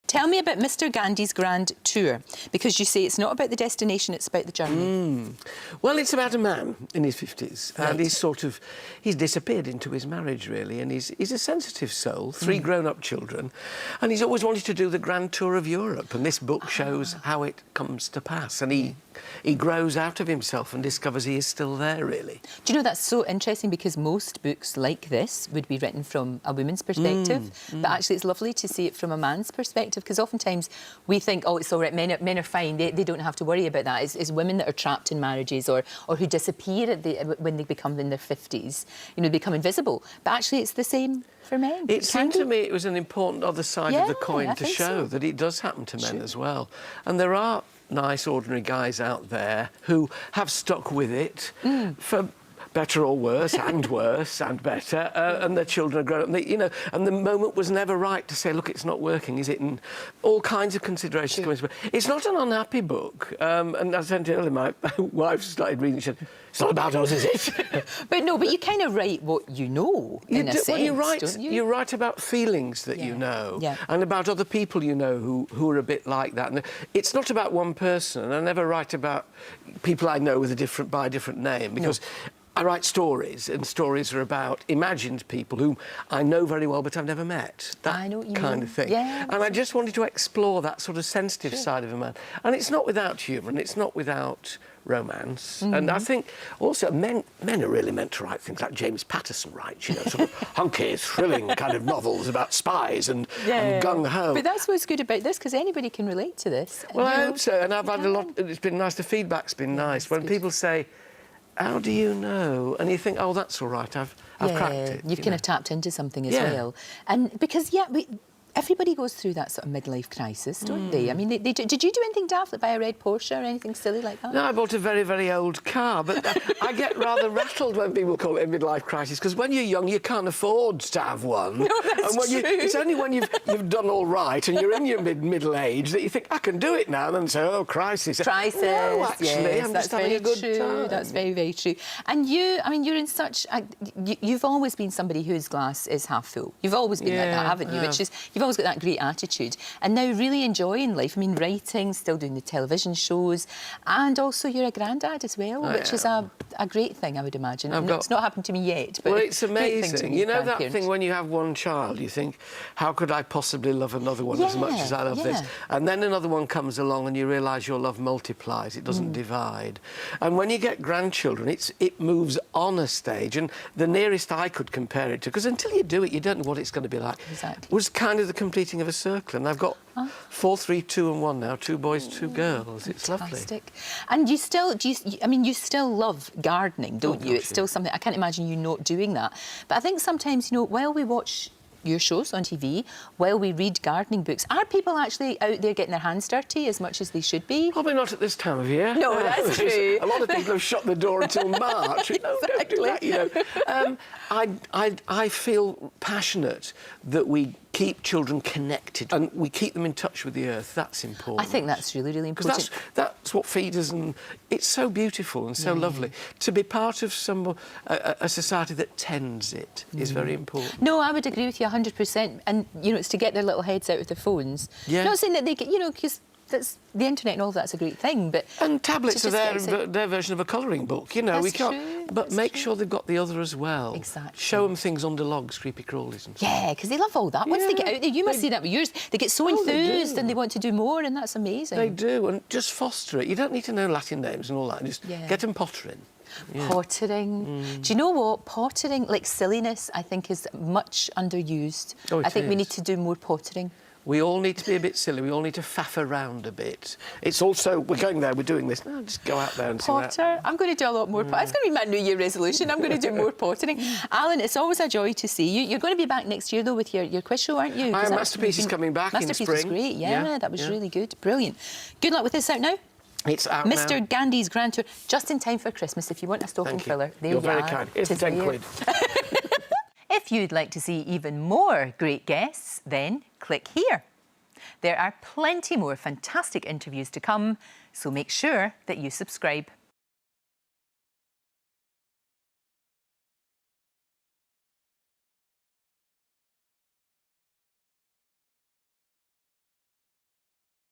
Tell me about Mr Gandy's grand tour, because you say it's not about the destination, it's about the journey. Well, it's about a man in his 50s, Right. and he's disappeared into his marriage, really, and he's a sensitive soul, 3 grown-up children, and he's always wanted to do the grand tour of Europe, and this book shows how it comes to pass, and he grows out of himself and discovers he is still there, really. Do you know, that's so interesting, because most books like this would be written from a woman's perspective, but actually it's lovely to see it from a man's perspective, because oftentimes we think, oh, it's all right, men are fine, they don't have to worry about that. It's women that are trapped in marriages or who disappear when they become in their 50s, you know, become invisible. But actually it's the same for men. It seemed to me it was an important other side of the coin to show that it does happen to men as well. And there are nice, ordinary guys out there who have stuck with it for better or worse, and better, and their children are grown up. You know, and the moment was never right to say, look, it's not working, is it? And all kinds of considerations come into it. It's not an unhappy book, and I said earlier, my wife started reading, she said, it's not about us, is it? But you kind of write what you know, in a sense, don't you? You write about feelings that you know, and about other people you know who are a bit like that. And it's not about one person, and I never write about people I know by a different name, because I write stories, and stories are about imagined people whom I know very well but I've never met. That kind of thing. Yeah, and I just wanted to explore that sort of sensitive side of a man. And it's not without humour, and it's not without romance. And I think also men are really meant to write things like James Patterson writes, you know, sort of hunky, thrilling kind of novels about spies and gung-ho. But that's what's good about this, because anybody can relate to this. Well, I hope so, and I've had a lot. It's been nice. The feedback's been nice when people say, how do you know? And you think, oh, that's all right, I've cracked it. You've kind of tapped into something as well. And because, everybody goes through that sort of midlife crisis, don't they? I mean, did you do anything daft, like buy a red Porsche or anything silly like that? No, I bought a very, very old car, but I get rather rattled when people call it a midlife crisis, because when you're young, you can't afford to have one. No, that's true. It's only when you've done all right and you're in your middle age that you think, I can do it now, and then say, oh, crisis. Crisis, no, actually, I'm just having a good time. That's very, very true. And you, I mean, you're in such... you've always been somebody whose glass is half full. You've always been like that, haven't you? Which is, you've always got that great attitude, and now really enjoying life. I mean, writing, still doing the television shows, and also you're a granddad as well, which is a great thing, I would imagine. It's not happened to me yet, but well, it's amazing. You know that thing when you have one child, you think, how could I possibly love another one as much as I love this? And then another one comes along and you realise your love multiplies, it doesn't divide. And when you get grandchildren, it moves on a stage, and the nearest I could compare it to, because until you do it, you don't know what it's going to be like, was kind of the completing of a circle. And I've got 4, 3, 2 and 1 now, 2 boys, 2 girls. It's lovely. And you still love gardening, don't you? It's still something, I can't imagine you not doing that. But I think sometimes, you know, while we watch your shows on TV, while we read gardening books, are people actually out there getting their hands dirty as much as they should be? Probably not at this time of year. No, that's true. A lot of people have shut the door until March. No, don't do that, you know. I feel passionate that we keep children connected and we keep them in touch with the earth. That's important. I think that's really, really important. Because that's what feeds us, and it's so beautiful and so lovely. To be part of a society that tends it is very important. No, I would agree with you 100%. And, you know, it's to get their little heads out of their phones. Not saying that they get, you know, because that's the internet and all that's a great thing, but... And tablets are their version of a colouring book, you know. We can't... But make sure they've got the other as well. Exactly. Show them things under logs, creepy crawlies and stuff. Yeah, because they love all that. Once they get out there, you must see that with yours. They get so enthused and they want to do more, and that's amazing. They do, and just foster it. You don't need to know Latin names and all that. Just get them pottering. Pottering. Do you know what? Pottering, like silliness, I think is much underused. I think we need to do more pottering. We all need to be a bit silly. We all need to faff around a bit. It's also, we're going there, we're doing this. No, just go out there and see that. Potter. I'm going to do a lot more. It's going to be my New Year resolution. I'm going to do more pottering. Alan, it's always a joy to see you. You're going to be back next year, though, with your quiz show, aren't you? Masterpiece is coming back in spring. Masterpiece is great. Yeah, that was really good. Brilliant. Good luck with this out now. It's out now. Mr Gandy's Grand Tour, just in time for Christmas. If you want a stocking filler, there you are. You're very kind. It's 10 quid. If you'd like to see even more great guests, then click here. There are plenty more fantastic interviews to come, so make sure that you subscribe.